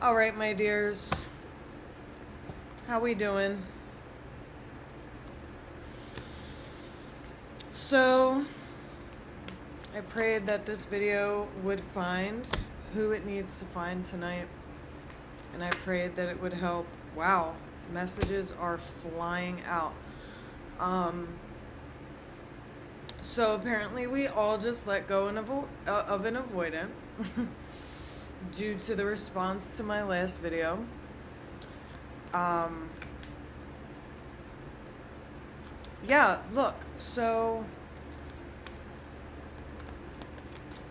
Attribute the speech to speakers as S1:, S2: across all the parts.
S1: All right, my dears. How we doing? So, I prayed that this video would find who it needs to find tonight. And I prayed that it would help. Wow, messages are flying out. So apparently we all just let go of an avoidant due to the response to my last video. Yeah, look, so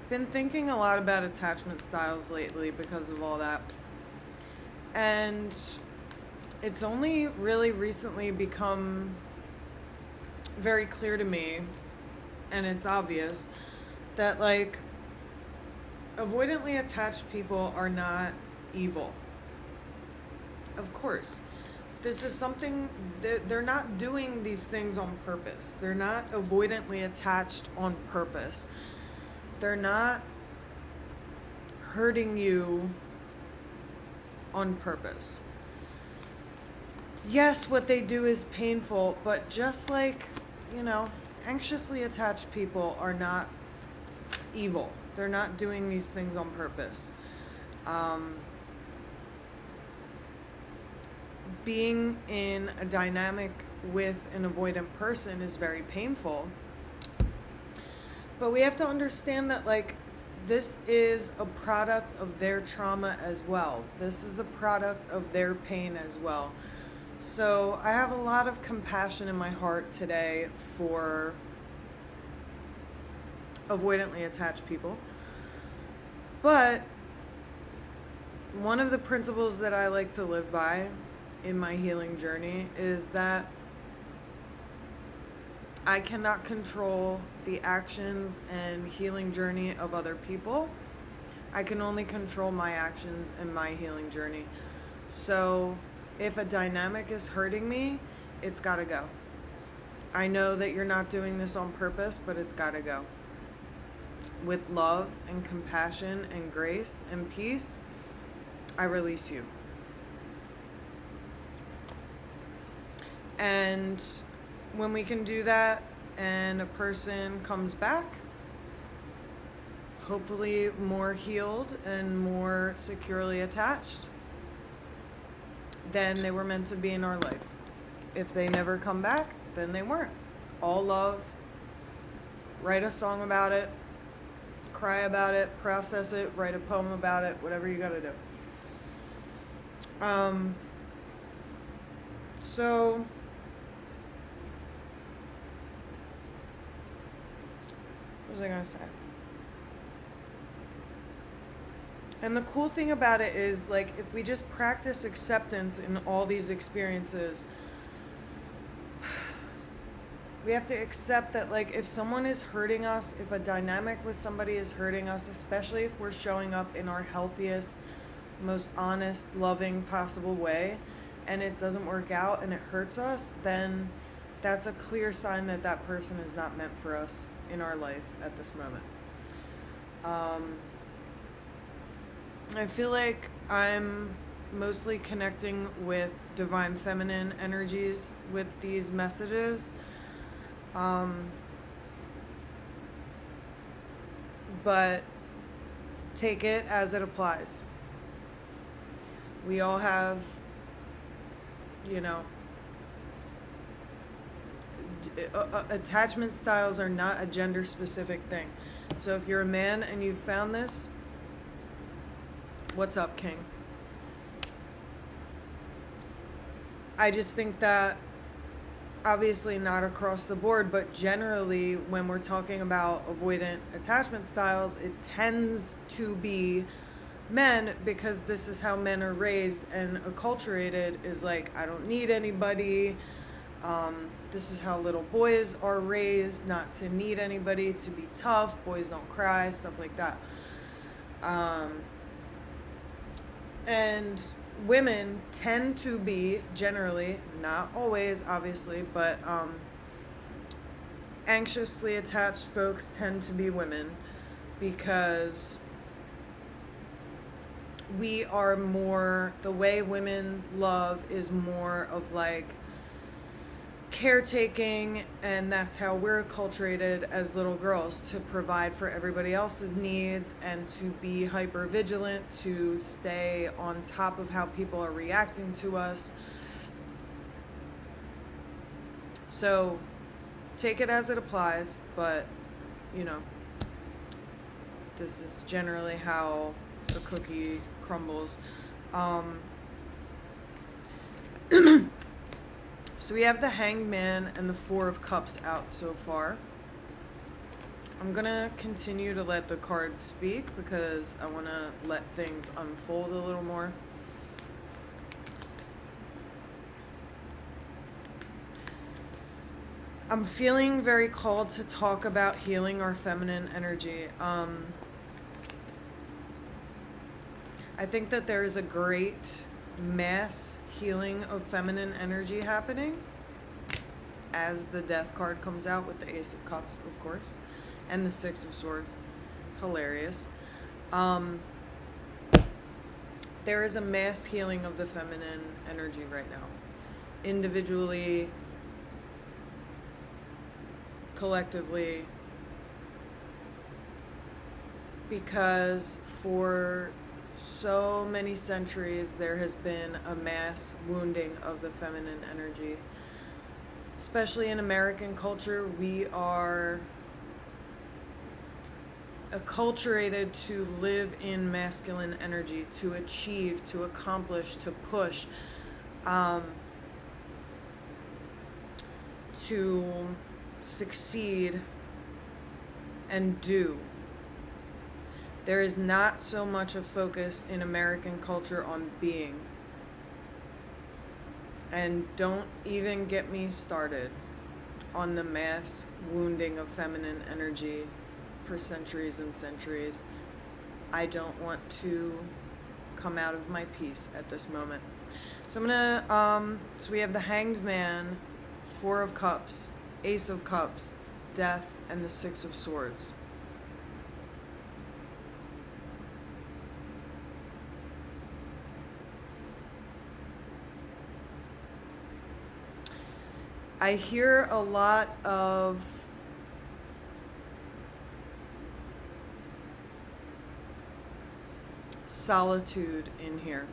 S1: been thinking a lot about attachment styles lately because of all that. And it's only really recently become very clear to me, and it's obvious, that like avoidantly attached people are not evil. Of course. This is something, they're not doing these things on purpose. They're not avoidantly attached on purpose. They're not hurting you on purpose. Yes, what they do is painful, but just like, anxiously attached people are not evil. They're not doing these things on purpose. Being in a dynamic with an avoidant person is very painful. But we have to understand that, like, this is a product of their trauma as well. This is a product of their pain as well. So I have a lot of compassion in my heart today for avoidantly attached people. But one of the principles that I like to live by in my healing journey is that I cannot control the actions and healing journey of other people. I can only control my actions and my healing journey. So if a dynamic is hurting me, it's gotta go. I know that you're not doing this on purpose, but it's gotta go. With love and compassion and grace and peace, I release you. And when we can do that and a person comes back, hopefully more healed and more securely attached, then they were meant to be in our life. If they never come back, then they weren't. All love. Write a song about it. Cry about it. Process it. Write a poem about it. Whatever you gotta do. So what was I gonna say? And the cool thing about it is, like, if we just practice acceptance in all these experiences, we have to accept that, like, if someone is hurting us, if a dynamic with somebody is hurting us, especially if we're showing up in our healthiest, most honest, loving possible way, and it doesn't work out and it hurts us, then that's a clear sign that that person is not meant for us in our life at this moment. I feel like I'm mostly connecting with divine feminine energies with these messages. But take it as it applies. We all have, attachment styles are not a gender specific thing. So if you're a man and you've found this, what's up, King? I just think that obviously not across the board, but generally when we're talking about avoidant attachment styles, it tends to be men, because this is how men are raised and acculturated, is like, I don't need anybody. This is how little boys are raised, not to need anybody, to be tough, boys don't cry, stuff like that. And women tend to be, generally, not always, obviously, but anxiously attached folks tend to be women, because we are more, the way women love is more of like caretaking, and that's how we're acculturated as little girls, to provide for everybody else's needs and to be hyper vigilant, to stay on top of how people are reacting to us. So take it as it applies, but you know, this is generally how the cookie crumbles. So we have the Hanged Man and the Four of Cups out so far. I'm gonna continue to let the cards speak because I want to let things unfold a little more. I'm feeling very called to talk about healing our feminine energy. I think that there is a great mass healing of feminine energy happening as the Death card comes out with the Ace of Cups, of course, and the Six of Swords. Hilarious. There is a mass healing of the feminine energy right now. Individually, collectively, because for so many centuries there has been a mass wounding of the feminine energy. Especially in American culture, we are acculturated to live in masculine energy, to achieve, to accomplish, to push, to succeed and do. There is not so much a focus in American culture on being. And don't even get me started on the mass wounding of feminine energy for centuries and centuries. I don't want to come out of my peace at this moment. So I'm gonna, so we have the Hanged Man, Four of Cups, Ace of Cups, Death, and the Six of Swords. I hear a lot of solitude in here.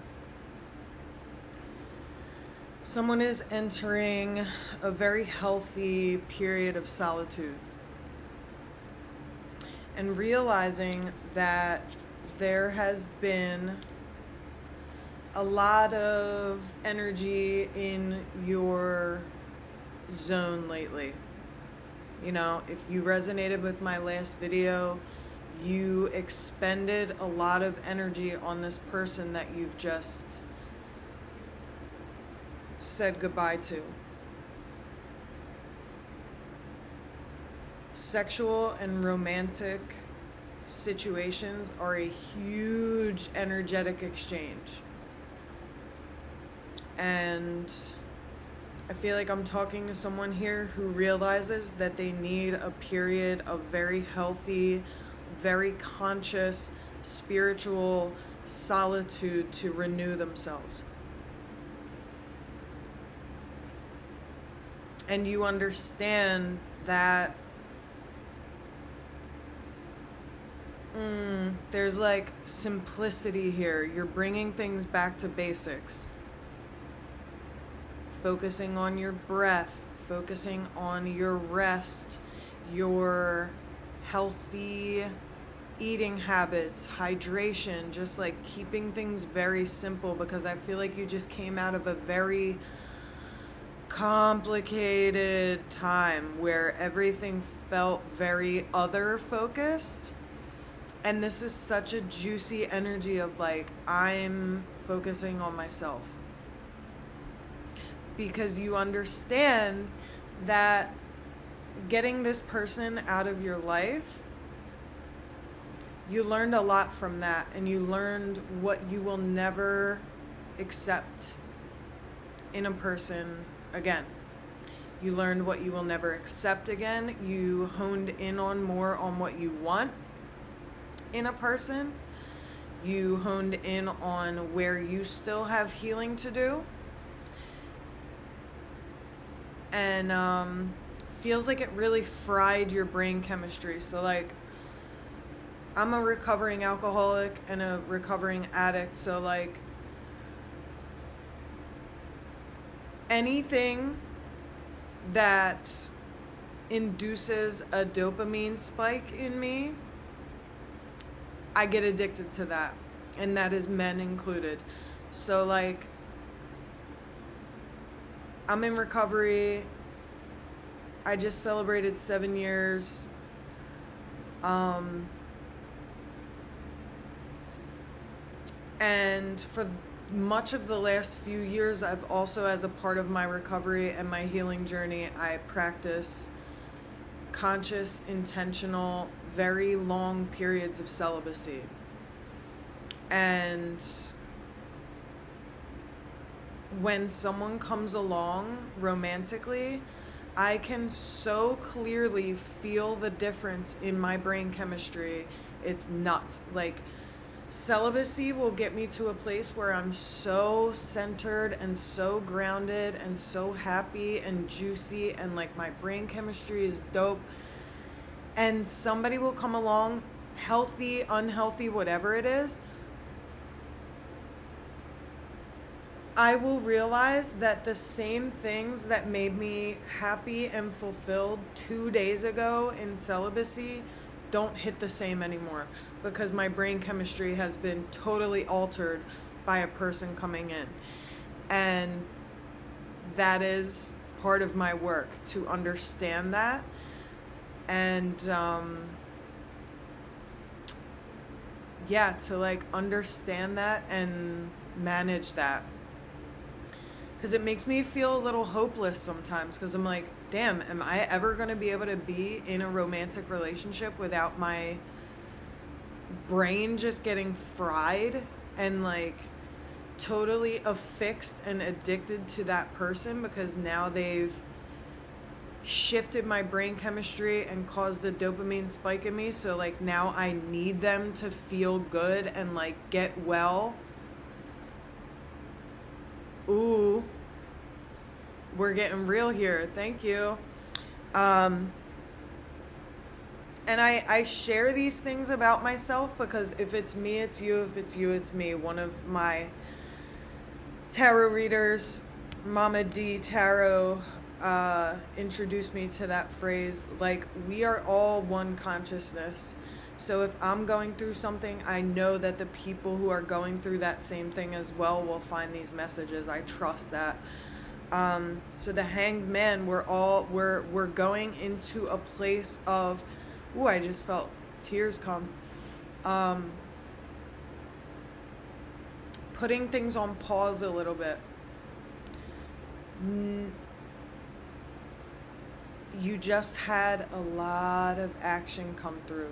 S1: Someone is entering a very healthy period of solitude and realizing that there has been a lot of energy in your zone lately. You know, if you resonated with my last video, you expended a lot of energy on this person that you've just said goodbye to. Sexual and romantic situations are a huge energetic exchange. And I feel like I'm talking to someone here who realizes that they need a period of very healthy, very conscious, spiritual solitude to renew themselves. And you understand that there's like simplicity here. You're bringing things back to basics. Focusing on your breath, focusing on your rest, your healthy eating habits, hydration, just like keeping things very simple, because I feel like you just came out of a very complicated time where everything felt very other focused. And this is such a juicy energy of like, I'm focusing on myself. Because you understand that getting this person out of your life, you learned a lot from that, and you learned what you will never accept in a person again. You learned what you will never accept again. You honed in on more on what you want in a person. You honed in on where you still have healing to do. And feels like it really fried your brain chemistry. So, like, I'm a recovering alcoholic and a recovering addict. So, like, anything that induces a dopamine spike in me, I get addicted to that. And that is men included. So, like, I'm in recovery. I just celebrated 7 years. And for much of the last few years, I've also, as a part of my recovery and my healing journey, I practice conscious, intentional, very long periods of celibacy. And when someone comes along romantically, I can so clearly feel the difference in my brain chemistry. It's nuts. Like, celibacy will get me to a place where I'm so centered and so grounded and so happy and juicy, and like my brain chemistry is dope. And somebody will come along, healthy, unhealthy, whatever it is. I will realize that the same things that made me happy and fulfilled 2 days ago in celibacy don't hit the same anymore, because my brain chemistry has been totally altered by a person coming in. And that is part of my work, to understand that and to like understand that and manage that. Because it makes me feel a little hopeless sometimes, because I'm like, damn, am I ever going to be able to be in a romantic relationship without my brain just getting fried and like totally affixed and addicted to that person, because now they've shifted my brain chemistry and caused a dopamine spike in me. So like now I need them to feel good and like get well. Ooh, we're getting real here. Thank you. And I share these things about myself because if it's me, it's you. If it's you, it's me. One of my tarot readers, Mama D Tarot, introduced me to that phrase, like, we are all one consciousness. So if I'm going through something, I know that the people who are going through that same thing as well will find these messages. I trust that. So the Hanged Man, we're going into a place of, ooh, I just felt tears come. Putting things on pause a little bit. You just had a lot of action come through.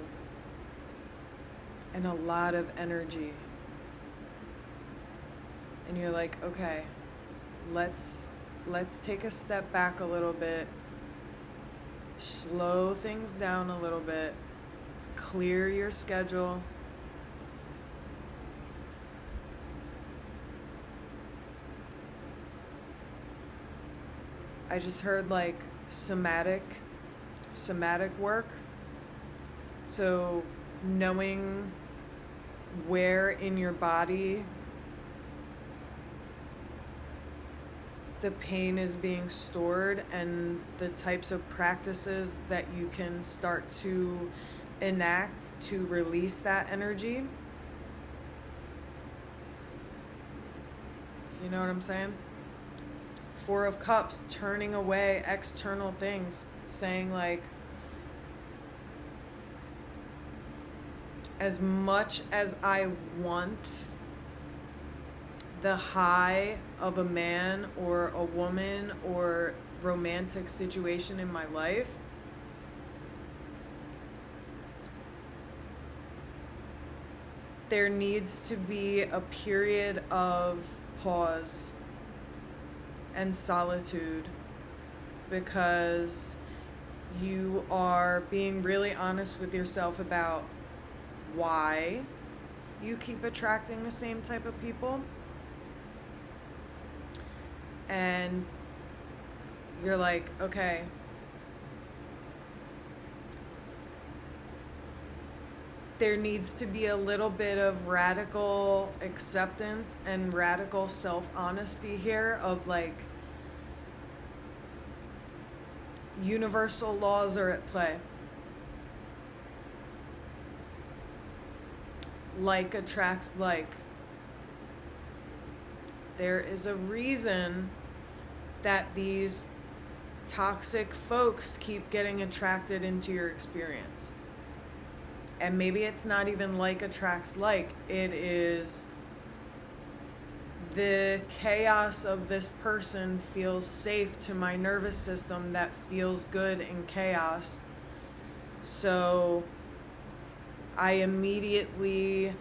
S1: And a lot of energy. And you're like, okay, let's take a step back a little bit. Slow things down a little bit. Clear your schedule. I just heard like somatic work. So knowing where in your body the pain is being stored and the types of practices that you can start to enact to release that energy. You know what I'm saying? Four of Cups, turning away external things, saying like, as much as I want the high of a man or a woman or romantic situation in my life, there needs to be a period of pause and solitude, because you are being really honest with yourself about why you keep attracting the same type of people. And you're like, okay, there needs to be a little bit of radical acceptance and radical self-honesty here of like, universal laws are at play. Like attracts like. There is a reason that these toxic folks keep getting attracted into your experience. And maybe it's not even like attracts like. It is the chaos of this person feels safe to my nervous system that feels good in chaos. So I immediately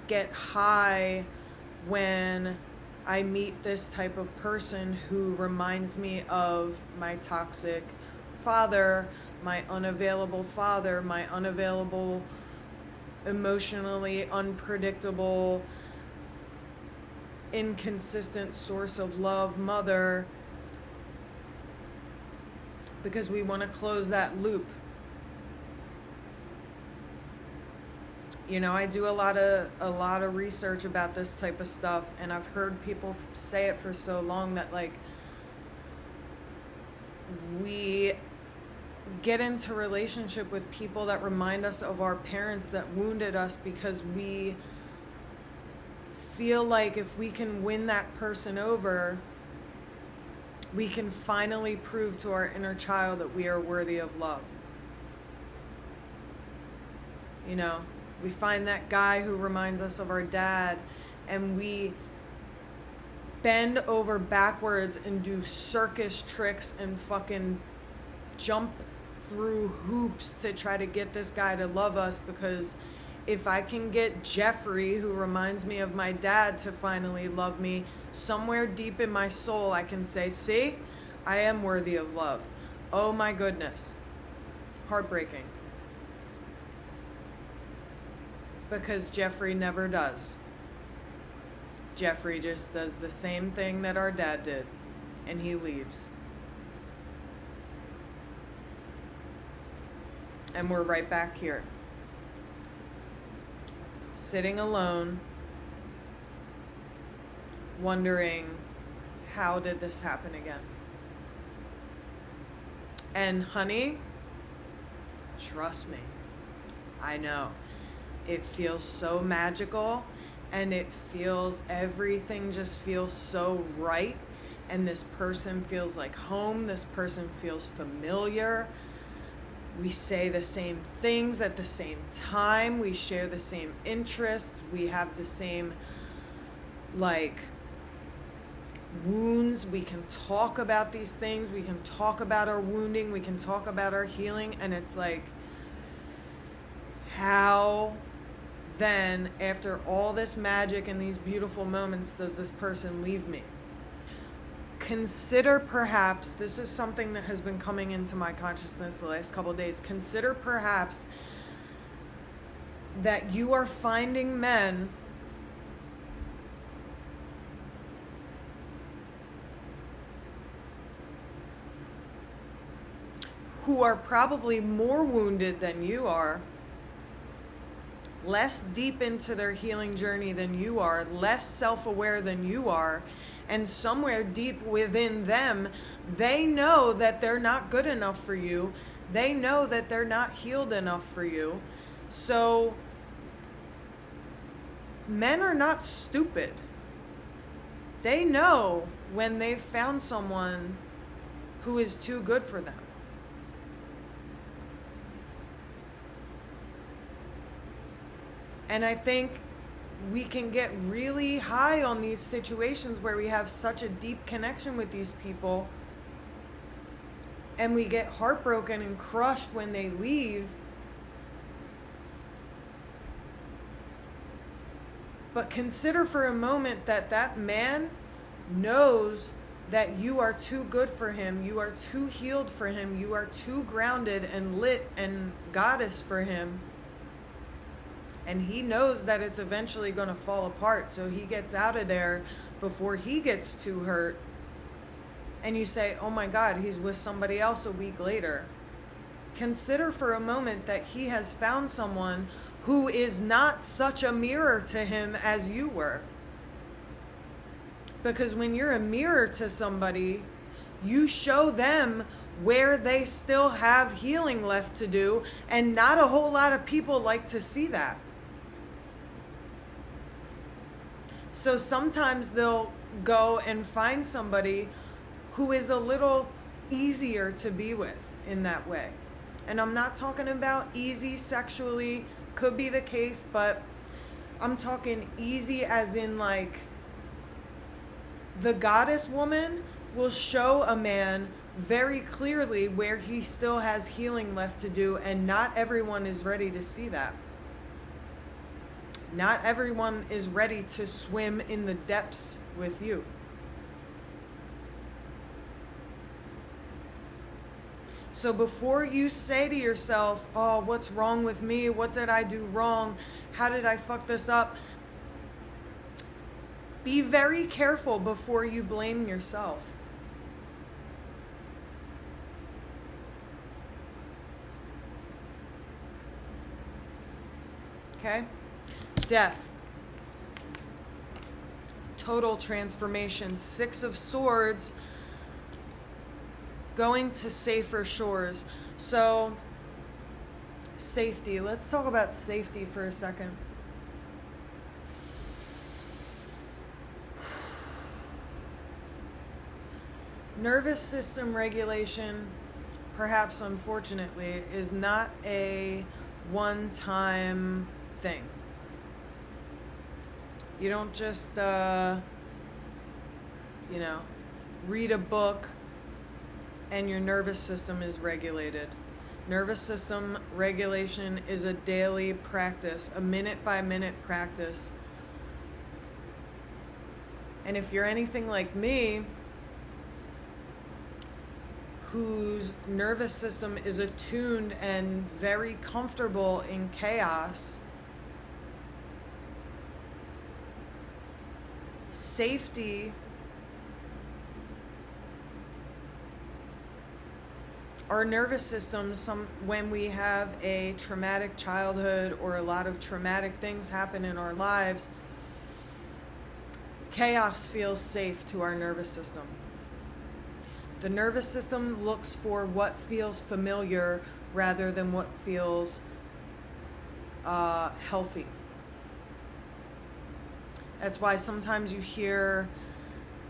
S1: get high when I meet this type of person who reminds me of my toxic father, my unavailable, emotionally unpredictable, inconsistent source of love, mother, because we want to close that loop. You know, I do a lot of research about this type of stuff, and I've heard people say it for so long that like we get into relationship with people that remind us of our parents that wounded us because we feel like if we can win that person over, we can finally prove to our inner child that we are worthy of love. You know, we find that guy who reminds us of our dad, and we bend over backwards and do circus tricks and fucking jump through hoops to try to get this guy to love us, because if I can get Jeffrey, who reminds me of my dad, to finally love me, somewhere deep in my soul I can say, see, I am worthy of love. Oh my goodness. Heartbreaking. Because Jeffrey never does. Jeffrey just does the same thing that our dad did, and he leaves. And we're right back here. Sitting alone, wondering, how did this happen again? And honey, trust me, I know. It feels so magical, and everything just feels so right, and this person feels like home, this person feels familiar. We say the same things at the same time, we share the same interests, we have the same, like, wounds. We can talk about these things, we can talk about our wounding, we can talk about our healing, and it's like, how then, after all this magic and these beautiful moments, does this person leave me? Consider perhaps, this is something that has been coming into my consciousness the last couple of days, consider perhaps that you are finding men who are probably more wounded than you are, less deep into their healing journey than you are, less self-aware than you are, and somewhere deep within them, they know that they're not good enough for you. They know that they're not healed enough for you. So, men are not stupid. They know when they've found someone who is too good for them. And I think we can get really high on these situations where we have such a deep connection with these people, and we get heartbroken and crushed when they leave. But consider for a moment that that man knows that you are too good for him, you are too healed for him, you are too grounded and lit and goddess for him. And he knows that it's eventually going to fall apart. So he gets out of there before he gets too hurt. And you say, oh my God, he's with somebody else a week later. Consider for a moment that he has found someone who is not such a mirror to him as you were. Because when you're a mirror to somebody, you show them where they still have healing left to do, and not a whole lot of people like to see that. So sometimes they'll go and find somebody who is a little easier to be with in that way. And I'm not talking about easy sexually, could be the case, but I'm talking easy as in like the goddess woman will show a man very clearly where he still has healing left to do, and not everyone is ready to see that. Not everyone is ready to swim in the depths with you. So before you say to yourself, oh, what's wrong with me? What did I do wrong? How did I fuck this up? Be very careful before you blame yourself. Okay? Death. Total transformation. 6 of Swords. Going to safer shores. So, safety. Let's talk about safety for a second. Nervous system regulation, perhaps unfortunately, is not a one-time thing. You don't just, read a book and your nervous system is regulated. Nervous system regulation is a daily practice, a minute-by-minute practice. And if you're anything like me, whose nervous system is attuned and very comfortable in chaos, safety, our nervous system, when we have a traumatic childhood or a lot of traumatic things happen in our lives, chaos feels safe to our nervous system. The nervous system looks for what feels familiar rather than what feels healthy. That's why sometimes you hear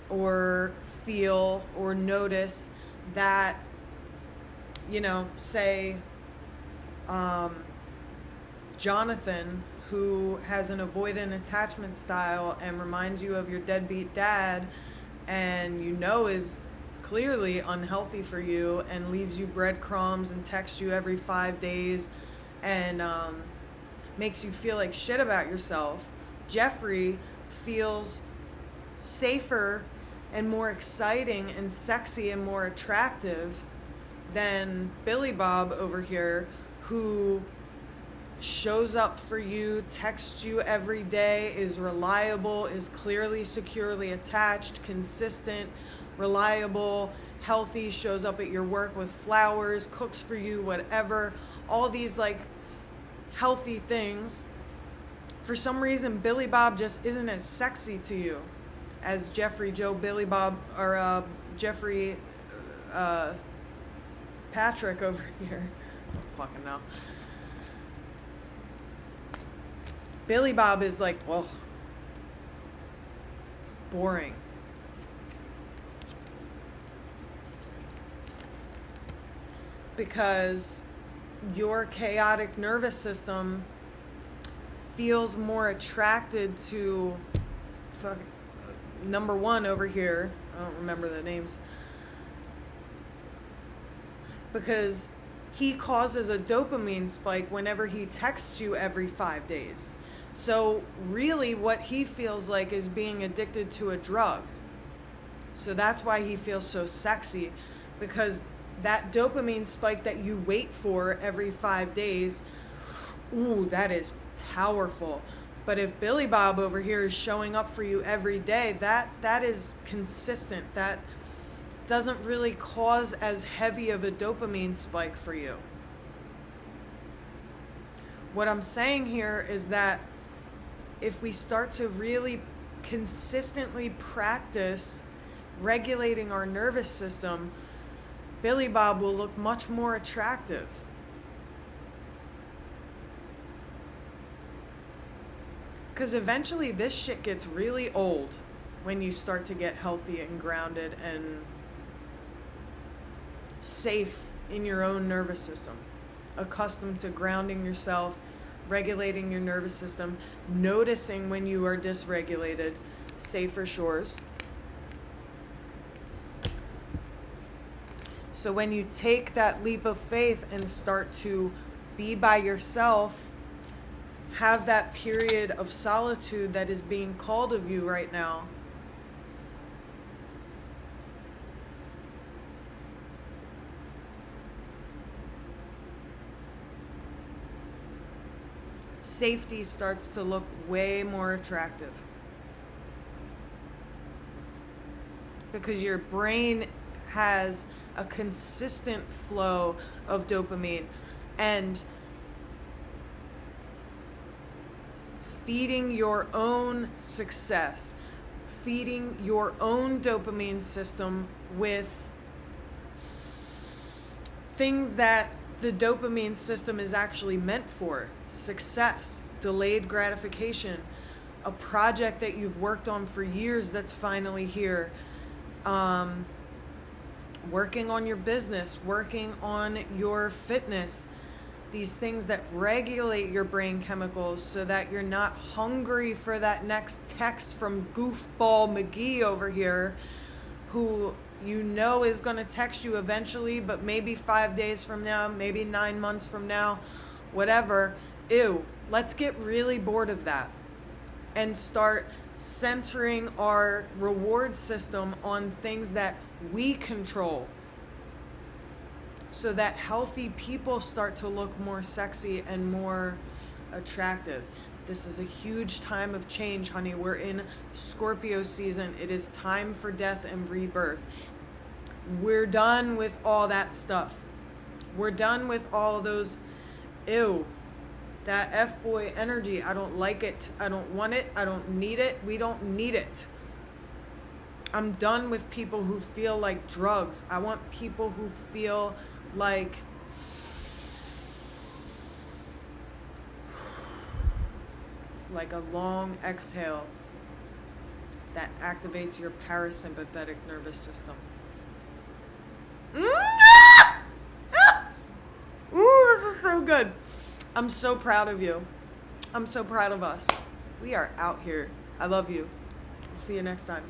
S1: or feel or notice that, say, Jonathan, who has an avoidant attachment style and reminds you of your deadbeat dad, and is clearly unhealthy for you and leaves you breadcrumbs and texts you every 5 days and makes you feel like shit about yourself. Jeffrey feels safer and more exciting and sexy and more attractive than Billy Bob over here, who shows up for you, texts you every day, is reliable, is clearly securely attached, consistent, reliable, healthy, shows up at your work with flowers, cooks for you, whatever, all these like healthy things. For some reason, Billy Bob just isn't as sexy to you as Jeffrey Joe Billy Bob, or Jeffrey Patrick over here. I don't fucking know. Billy Bob is like, well, boring. Because your chaotic nervous system feels more attracted to number one over here. I don't remember the names. Because he causes a dopamine spike whenever he texts you every 5 days. So really what he feels like is being addicted to a drug. So that's why he feels so sexy, because that dopamine spike that you wait for every 5 days, ooh, that is powerful. But if Billy Bob over here is showing up for you every day, that is consistent. That doesn't really cause as heavy of a dopamine spike for you. What I'm saying here is that if we start to really consistently practice regulating our nervous system, Billy Bob will look much more attractive. Because eventually this shit gets really old when you start to get healthy and grounded and safe in your own nervous system. Accustomed to grounding yourself, regulating your nervous system, noticing when you are dysregulated. Safer shores. So when you take that leap of faith and start to be by yourself, have that period of solitude that is being called of you right now, safety starts to look way more attractive. Because your brain has a consistent flow of dopamine, and feeding your own success, feeding your own dopamine system with things that the dopamine system is actually meant for. Success, delayed gratification, a project that you've worked on for years that's finally here, working on your business, working on your fitness, these things that regulate your brain chemicals so that you're not hungry for that next text from goofball McGee over here, who you know is going to text you eventually, but maybe 5 days from now, maybe 9 months from now, whatever. Ew, let's get really bored of that and start centering our reward system on things that we control, so that healthy people start to look more sexy and more attractive. This is a huge time of change, honey. We're in Scorpio season. It is time for death and rebirth. We're done with all that stuff. We're done with all those, that F-boy energy. I don't like it. I don't want it. I don't need it. We don't need it. I'm done with people who feel like drugs. I want people who feel like a long exhale that activates your parasympathetic nervous system. Ooh, this is so good. I'm so proud of you. I'm so proud of us. We are out here. I love you. See you next time.